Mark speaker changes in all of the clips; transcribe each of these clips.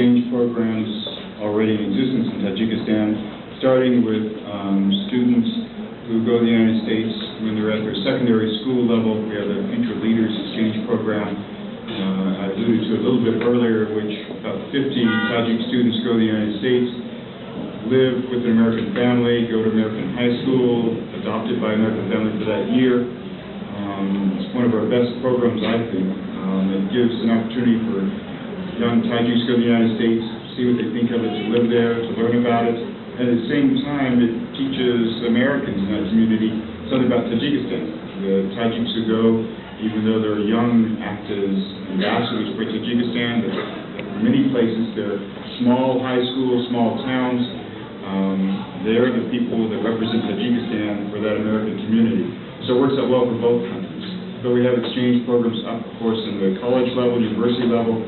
Speaker 1: exchange programs already in existence in Tajikistan, starting with students who go to the United States when they're at their secondary school level. We have the Future Leaders Exchange Program. I alluded to a little bit earlier, which about 50 Tajik students go to the United States, live with an American family, go to American high school, adopted by an American family for that year. It's one of our best programs, I think. It gives an opportunity for young Tajiks to go to the United States, see what they think of it, to live there, to learn about it. And at the same time, it teaches Americans in that community something about Tajikistan. The Tajiks who go, even though they're young, act as ambassadors for Tajikistan. In many places, they're small high schools, small towns. They're the people that represent Tajikistan for that American community. So it works out well for both countries. So we have exchange programs up, of course, in the college level, university level,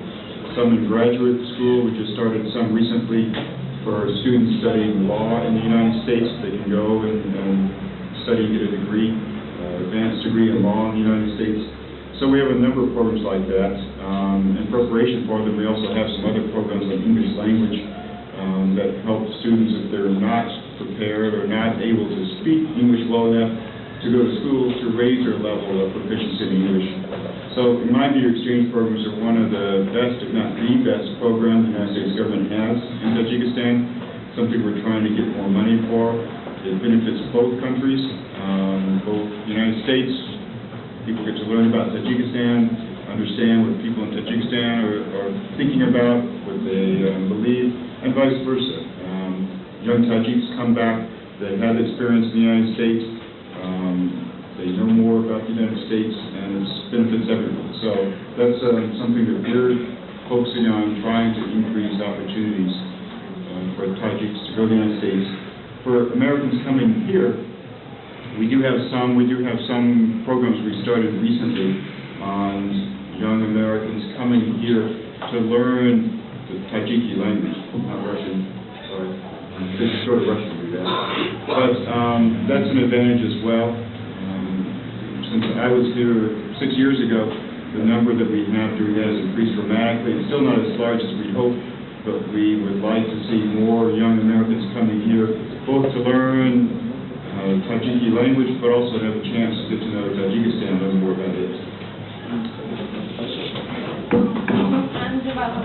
Speaker 1: some in graduate school. We just started some recently for students studying law in the United States. They can go and study, get a degree, advanced degree in law in the United States. So we have a number of programs like that. In preparation for them, we also have some other programs on English language that help students, if they're not prepared or not able to speak English well enough, to go to school to raise their level of proficiency in English. So in my view, exchange programs are one of the best, if not the best, programs the United States government has in Tajikistan, something we're trying to get more money for. It benefits both countries, both the United States. People get to learn about Tajikistan, understand what people in Tajikistan are thinking about, what they believe, and vice versa. Young Tajiks come back, they've had experience in the United States, they know more about the United States, and it benefits everyone. So that's something that we're focusing on, trying to increase opportunities for Tajiks to go to the United States. For Americans coming here, we do have some programs we started recently on young Americans coming here to learn the Tajiki language, not Russian, sorry. It's sort of Russian to do that. But that's an advantage as well. Since I was here 6 years ago, the number that we have doing that has increased dramatically. It's still not as large as we'd hoped, but we would like to see more young Americans coming here, both to learn Tajiki language, but also have a chance to get to know Tajikistan, learn more about it.